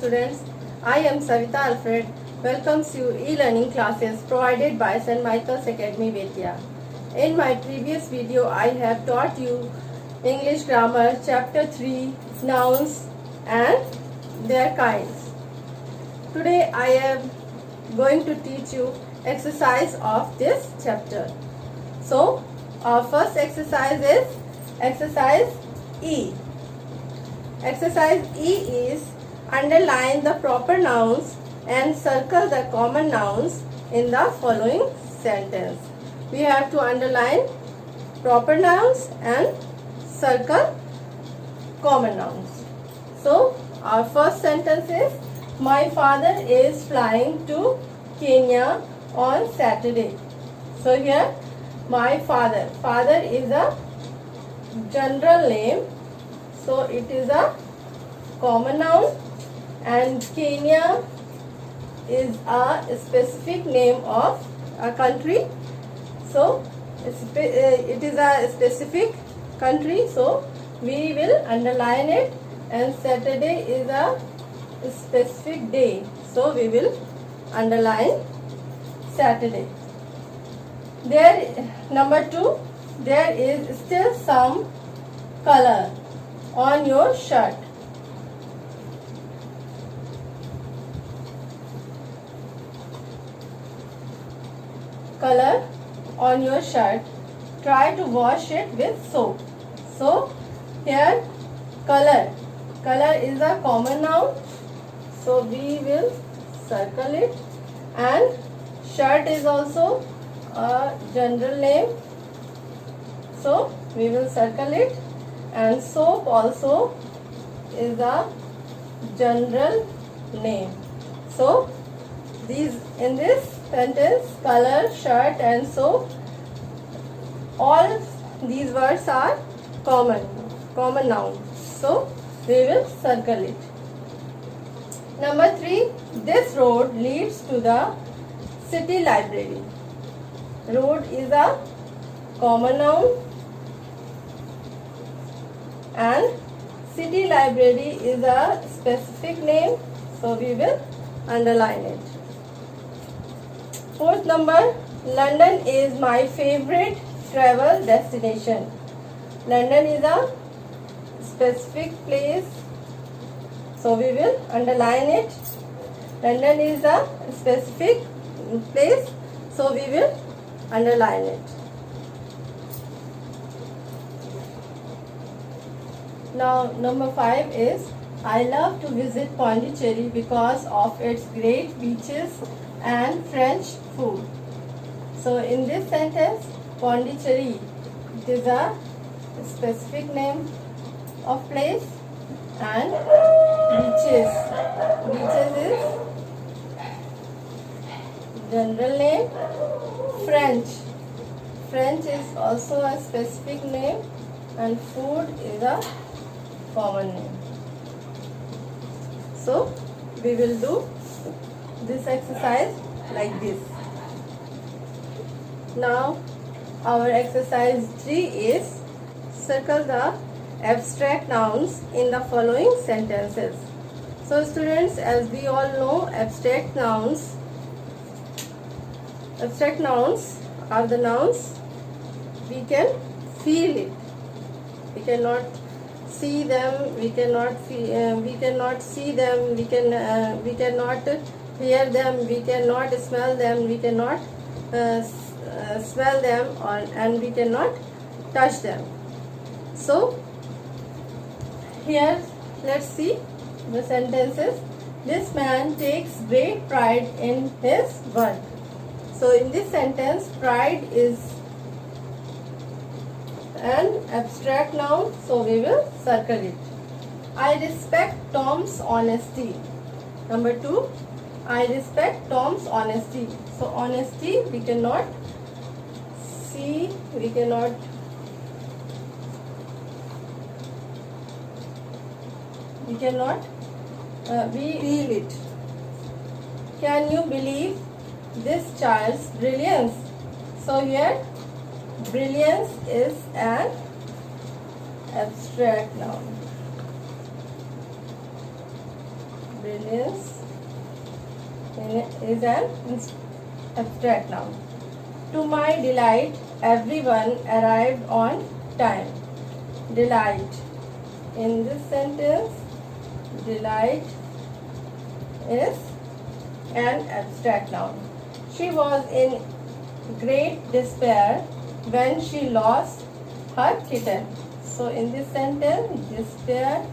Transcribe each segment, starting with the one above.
students. I am Savita Alfred. Welcomes you e-learning classes provided by St. Michael's Academy, Betia. In my previous video, I have taught you English Grammar Chapter 3, Nouns and their kinds. Today, I am going to teach you exercise of this chapter. So, our first exercise is exercise E. Exercise E is underline the proper nouns and circle the common nouns in the following sentence. We have to underline proper nouns and circle common nouns. So, our first sentence is, my father is flying to Kenya on Saturday. So, here my father. Father is a general name. So, it is a common noun, and Kenya is a specific name of a country. So, it is a specific country. So, we will underline it, and Saturday is a specific day. So, we will underline Saturday. Number 2, there is still some color on your shirt. Color on your shirt. Try to wash it with soap. So, here color. Color is a common noun. So, we will circle it. And shirt is also a general name. So, we will circle it. And soap also is a general name. So, in this sentence, color, shirt and soap, all these words are common noun. So, we will circle it. Number 3, this road leads to the city library. Road is a common noun and city library is a specific name. So, we will underline it. Fourth number, London is my favorite travel destination. London is a specific place. So, we will underline it. London is a specific place. So, we will underline it. Now, number 5 is, I love to visit Pondicherry because of its great beaches and French food. So, in this sentence, Pondicherry, it is a specific name of place, and beaches. Beaches is general name. French is also a specific name, and food is a common name. So, we will do this exercise like this. Now, our exercise 3 is circle the abstract nouns in the following sentences. So, students, as we all know, abstract nouns are the nouns we can feel it. We cannot see them, we cannot see them, we cannot hear them, we cannot smell them, we cannot smell them, and we cannot touch them. So, here let's see the sentences. This man takes great pride in his work. So, in this sentence, pride is an abstract noun, so we will circle it. I respect Tom's honesty. Number 2, I respect Tom's honesty. So, honesty we cannot see, we cannot we feel it. Can you believe this child's brilliance? So, here brilliance is an abstract noun. Brilliance is an abstract noun. To my delight, everyone arrived on time. Delight. In this sentence, delight is an abstract noun. She was in great despair when she lost her kitten. So in this sentence, despair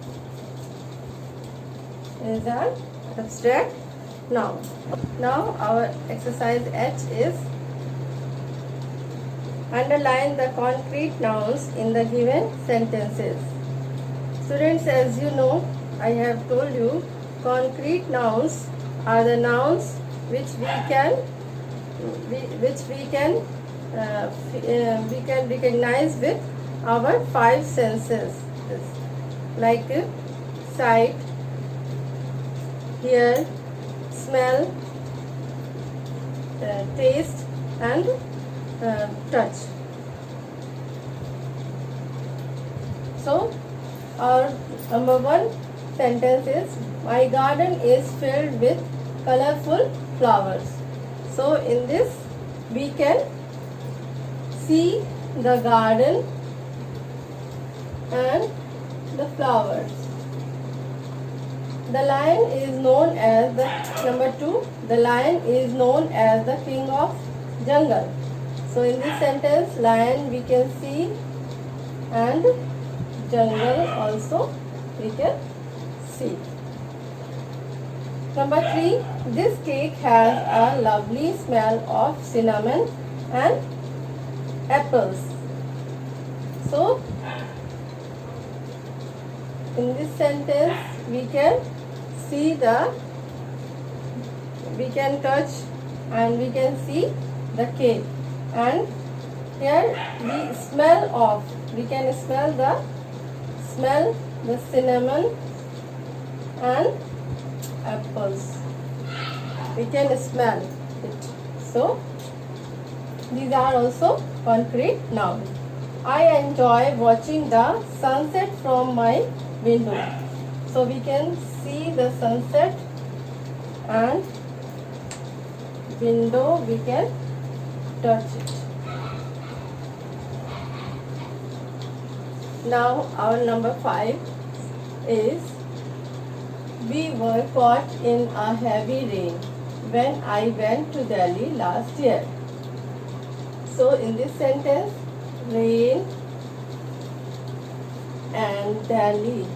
is an abstract noun. Now our exercise H is underline the concrete nouns in the given sentences. Students, as you know, I have told you, concrete nouns are the nouns which we can recognize with our five senses, like sight, hear, smell, taste, and touch. So our number one sentence is, my garden is filled with colorful flowers. So in this we can see the garden and the flowers. The lion is known as the number two. The lion is known as the king of jungle. So in this sentence, lion we can see and jungle also we can see. Number three, this cake has a lovely smell of cinnamon and apples. So in this sentence we can see we can touch and we can see the cake, and here we can smell the cinnamon and apples. We can smell it. So these are also concrete nouns. I enjoy watching the sunset from my window. So we can see the sunset, and window we can touch it. Now our number 5 is, we were caught in a heavy rain when I went to Delhi last year. So in this sentence, rain and Delhi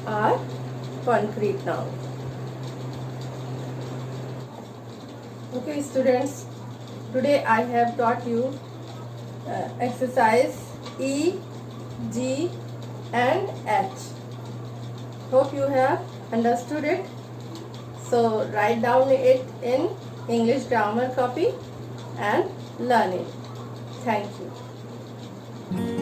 are concrete nouns. Okay students, today I have taught you exercise E, G and H. Hope you have understood it. So write down it in English grammar copy and learn it. Thank you.